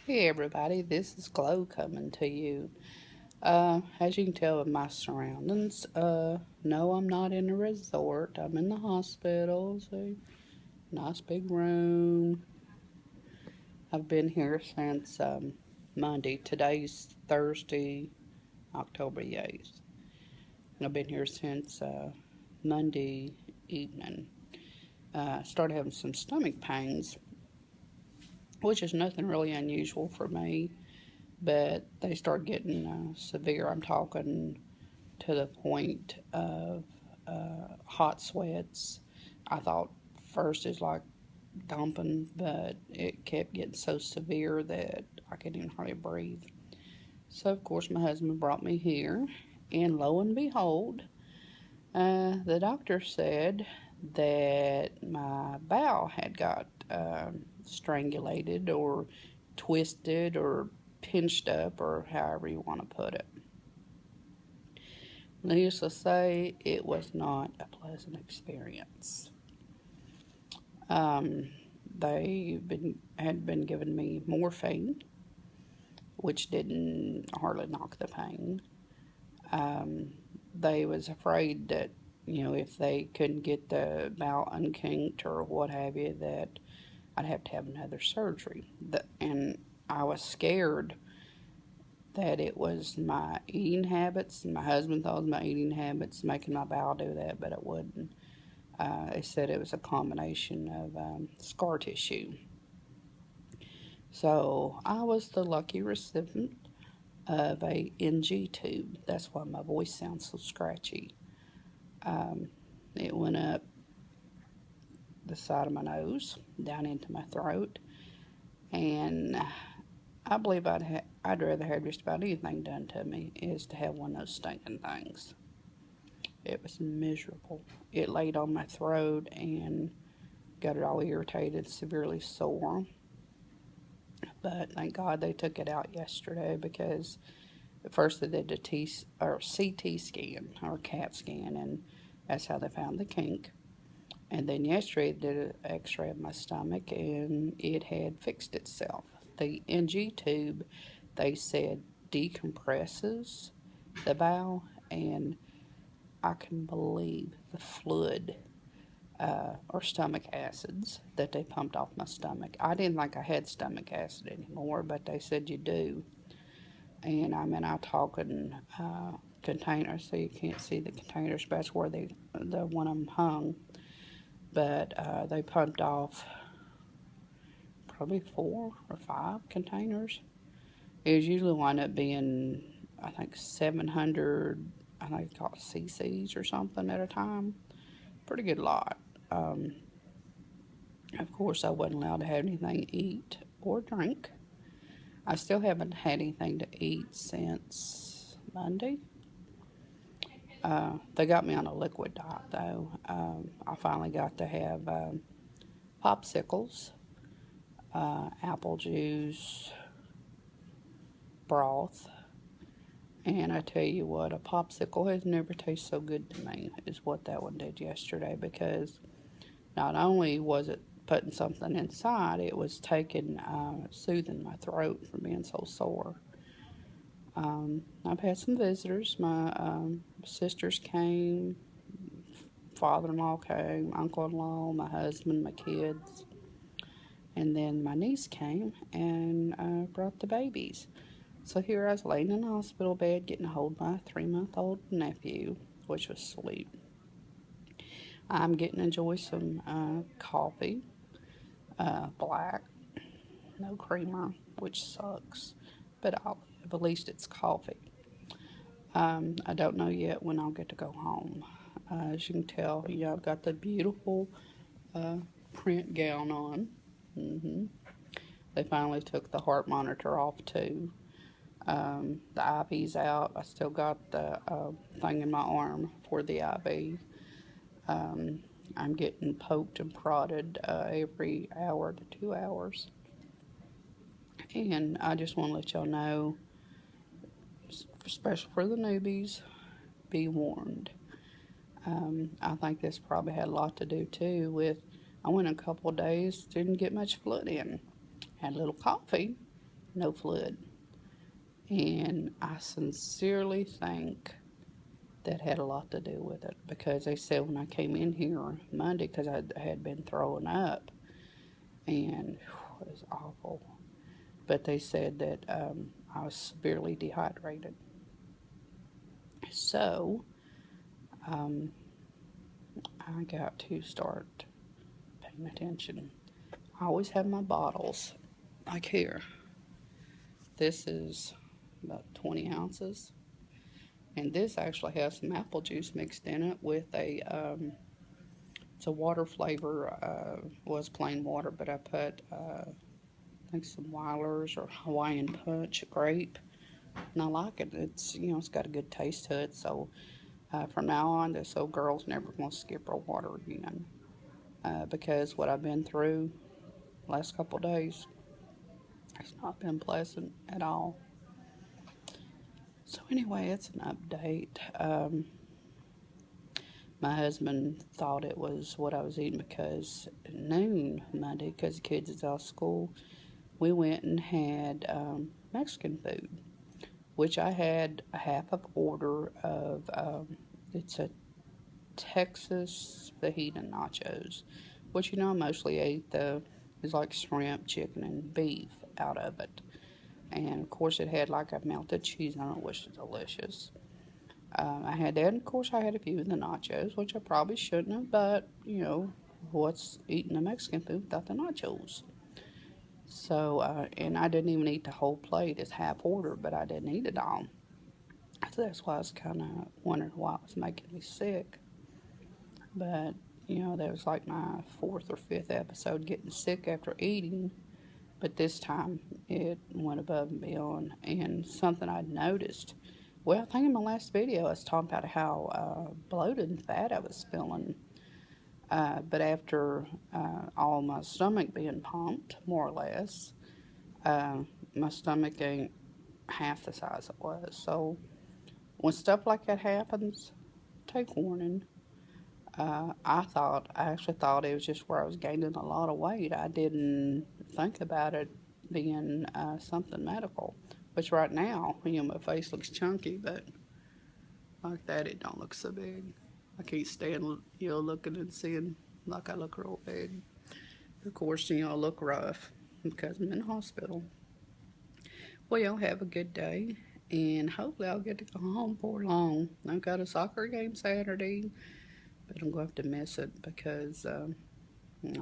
Hey everybody, this is Glow coming to you. As you can tell with my surroundings, no, I'm not in a resort. I'm in the hospital. It's a nice big room. I've been here since Monday. Today's Thursday, October the 8th. And I've been here since Monday evening. Started having some stomach pains, which is nothing really unusual for me, but they start getting severe. I'm talking to the point of hot sweats. I thought first it's like dumping, but it kept getting so severe that I couldn't even hardly breathe. So, of course, my husband brought me here, and lo and behold, the doctor said that my bowel had got strangulated or twisted or pinched up, or however you want to put it. Needless to say, it was not a pleasant experience. Um, had been giving me morphine, which didn't hardly knock the pain. Um, they was afraid that if they couldn't get the bowel unkinked or what have you, that I'd have to have another surgery. And I was scared that it was my eating habits. My husband thought it was my eating habits making my bowel do that, but it wouldn't. They said it was a combination of scar tissue. So I was the lucky recipient of a NG tube. That's why my voice sounds so scratchy. Um, it went up the side of my nose, down into my throat, and I believe I'd rather have just about anything done to me is to have one of those stinking things. It was miserable. It laid on my throat and got it all irritated, severely sore. But thank God they took it out yesterday because at first they did a CT scan or CAT scan, and that's how they found the kink. And then yesterday they did an X-ray of my stomach, and it had fixed itself. The NG tube, they said, decompresses the bowel, and I can believe the fluid or stomach acids that they pumped off my stomach. I didn't think I had stomach acid anymore, but they said you do. And I'm talking containers, so you can't see the containers, but that's where the one of them hung. But they pumped off probably 4 or 5 containers. It was usually wind up being, I think, 700, I think it's called cc's or something at a time. Pretty good lot. Of course, I wasn't allowed to have anything to eat or drink. I still haven't had anything to eat since Monday. They got me on a liquid diet, though. I finally got to have popsicles, apple juice, broth, and I tell you what, a popsicle has never tasted so good to me as what that one did yesterday, because not only was it putting something inside, it was soothing my throat from being so sore. I've had some visitors. My sisters came, father-in-law came, uncle-in-law, my husband, my kids, and then my niece came and brought the babies. So here I was laying in the hospital bed getting a hold of my 3-month-old nephew, which was sweet. I'm getting to enjoy some coffee, black, no creamer, which sucks, but at least it's coffee. I don't know yet when I'll get to go home. As you can tell, I've got the beautiful uh, print gown on. hmm They finally took the heart monitor off too. The IV's out. I still got the thing in my arm for the IV. Um, I'm getting poked and prodded every hour to 2 hours. And I just want to let y'all know, especially for the newbies, be warned. I think this probably had a lot to do too with I went a couple of days, didn't get much fluid in. Had a little coffee, no flood. And I sincerely think that had a lot to do with it, because they said when I came in here Monday, because I had been throwing up, and it was awful. But they said that I was severely dehydrated. So um, I got to start paying attention. I always have my bottles, like here. This is about 20 ounces. And this actually has some apple juice mixed in it with it's a water flavor. Was plain water, but I put, I think some Wyler's or Hawaiian Punch grape. And I like it. It's got a good taste to it. So from now on, this old girl's never going to skip her water again. Because what I've been through last couple of days, it's not been pleasant at all. So anyway, it's an update. My husband thought it was what I was eating, because at noon Monday, because the kids is out of school, we went and had Mexican food, which I had a half of order of. It's a Texas fajita nachos, which I mostly ate is like shrimp, chicken, and beef out of it. And of course, it had like a melted cheese on it, which is delicious. I had that, and of course, I had a few of the nachos, which I probably shouldn't have, but what's eating the Mexican food without the nachos? So, and I didn't even eat the whole plate. It's half order, but I didn't eat it all. So that's why I was kind of wondering why it was making me sick. But, that was like my fourth or fifth episode getting sick after eating. But this time it went above and beyond. And something I'd noticed, well, I think in my last video I was talking about how bloated and fat I was feeling. But after all my stomach being pumped, more or less, my stomach ain't half the size it was. So when stuff like that happens, take warning. I actually thought it was just where I was gaining a lot of weight. I didn't think about it being something medical. Which right now, my face looks chunky, but like that, it don't look so big. I can't stand, looking and seeing like I look real big. Of course, I look rough because I'm in the hospital. Well, y'all have a good day, and hopefully I'll get to go home before long. I've got a soccer game Saturday, but I'm going to have to miss it because I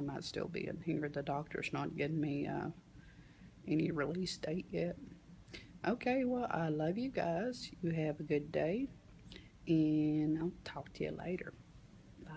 might still be in here. The doctor's not getting me any release date yet. Okay, well, I love you guys. You have a good day, and I'll talk to you later. Bye.